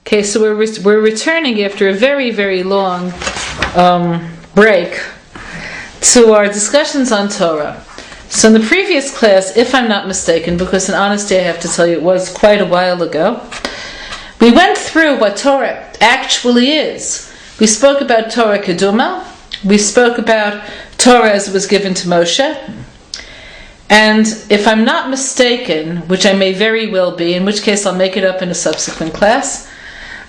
Okay, so we're returning after a very, very long break to our discussions on Torah. So in the previous class, if I'm not mistaken, because in honesty I have to tell you it was quite a while ago, we went through what Torah actually is. We spoke about Torah Keduma, we spoke about Torah as it was given to Moshe, and if I'm not mistaken, which I may very well be, in which case I'll make it up in a subsequent class,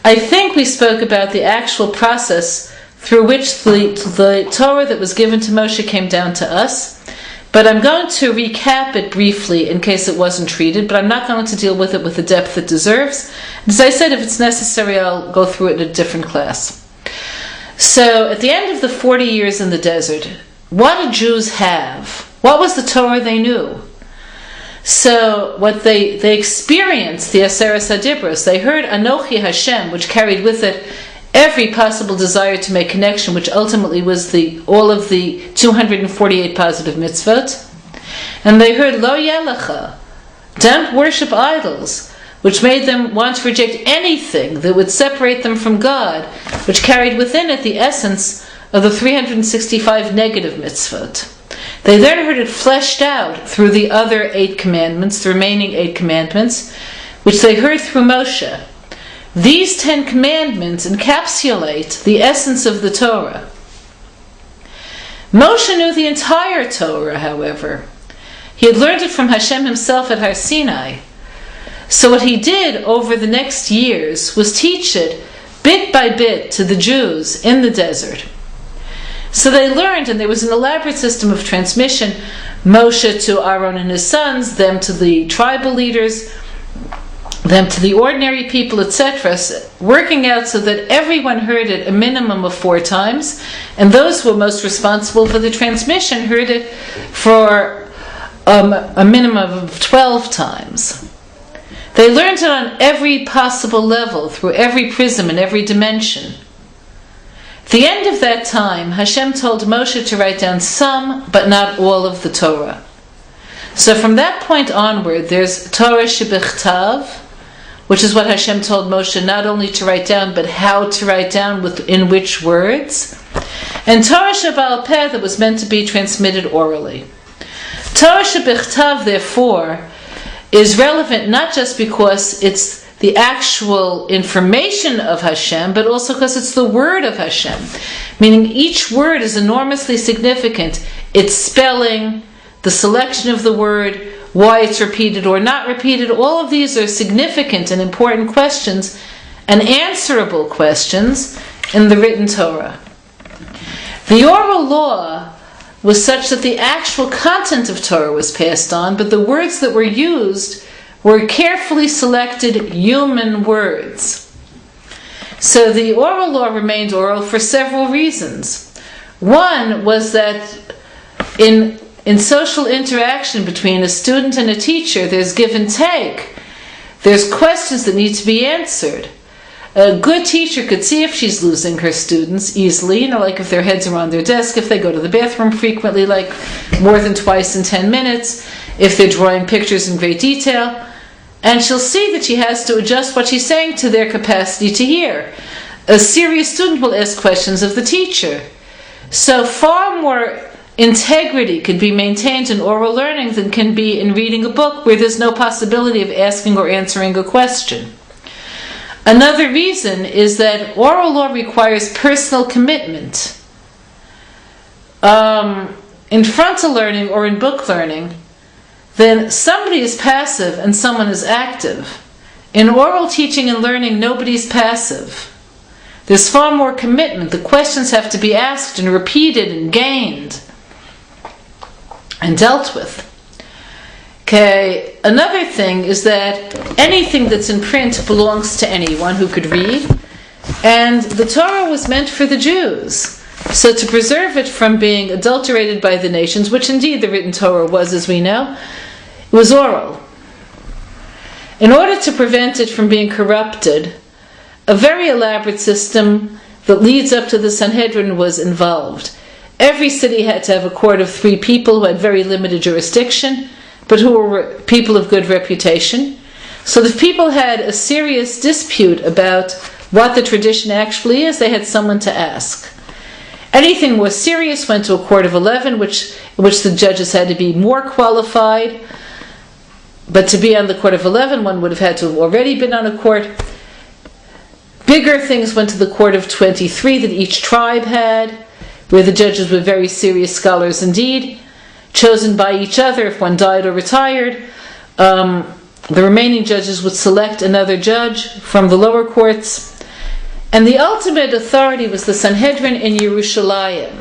I think we spoke about the actual process through which the Torah that was given to Moshe came down to us. But I'm going to recap it briefly in case it wasn't treated, but I'm not going to deal with it with the depth it deserves. As I said, if it's necessary, I'll go through it in a different class. So, at the end of the 40 years in the desert, what did Jews have? What was the Torah they knew? So, what they experienced, the Aseres HaDibros, they heard Anochi Hashem, which carried with it every possible desire to make connection, which ultimately was all of the 248 positive mitzvot. And they heard Lo Yelecha, don't worship idols, which made them want to reject anything that would separate them from God, which carried within it the essence of the 365 negative mitzvot. They then heard it fleshed out through the other 8 commandments, the remaining 8 commandments, which they heard through Moshe. These 10 commandments encapsulate the essence of the Torah. Moshe knew the entire Torah, however. He had learned it from Hashem himself at Har Sinai. So what he did over the next years was teach it bit by bit to the Jews in the desert. So they learned, and there was an elaborate system of transmission, Moshe to Aaron and his sons, them to the tribal leaders, them to the ordinary people, etc., working out so that everyone heard it a minimum of 4 times, and those who were most responsible for the transmission heard it for a minimum of 12 times. They learned it on every possible level, through every prism and every dimension. At the end of that time, Hashem told Moshe to write down some, but not all of the Torah. So from that point onward, there's Torah Shebichtav, which is what Hashem told Moshe not only to write down, but how to write down in which words. And Torah Sheba'al Peh, that was meant to be transmitted orally. Torah Shebichtav, therefore, is relevant not just because it's the actual information of Hashem, but also because it's the word of Hashem. Meaning each word is enormously significant. Its spelling, the selection of the word, why it's repeated or not repeated, all of these are significant and important questions and answerable questions in the written Torah. The oral law was such that the actual content of Torah was passed on, but the words that were used were carefully selected human words. So the oral law remained oral for several reasons. One was that in social interaction between a student and a teacher, there's give and take. There's questions that need to be answered. A good teacher could see if she's losing her students easily, like if their heads are on their desk, if they go to the bathroom frequently, like more than twice in 10 minutes, if they're drawing pictures in great detail. And she'll see that she has to adjust what she's saying to their capacity to hear. A serious student will ask questions of the teacher. So far more integrity can be maintained in oral learning than can be in reading a book where there's no possibility of asking or answering a question. Another reason is that oral law requires personal commitment. In frontal learning or in book learning, then somebody is passive and someone is active. In oral teaching and learning, nobody's passive. There's far more commitment. The questions have to be asked and repeated and gained and dealt with. Okay, another thing is that anything that's in print belongs to anyone who could read, and the Torah was meant for the Jews. So to preserve it from being adulterated by the nations, which indeed the written Torah was, as we know, it was oral. In order to prevent it from being corrupted, a very elaborate system that leads up to the Sanhedrin was involved. Every city had to have a court of 3 people who had very limited jurisdiction, but who were people of good reputation. So if people had a serious dispute about what the tradition actually is, they had someone to ask. Anything more serious went to a court of 11, which the judges had to be more qualified. But to be on the court of 11, one would have had to have already been on a court. Bigger things went to the court of 23 that each tribe had, where the judges were very serious scholars indeed, chosen by each other if one died or retired. The remaining judges would select another judge from the lower courts. And the ultimate authority was the Sanhedrin in Yerushalayim,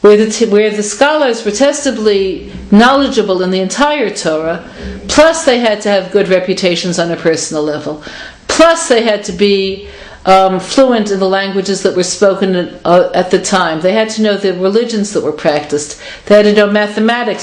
where the scholars were testably knowledgeable in the entire Torah, plus they had to have good reputations on a personal level, plus they had to be fluent in the languages that were spoken at the time. They had to know the religions that were practiced. They had to know mathematics.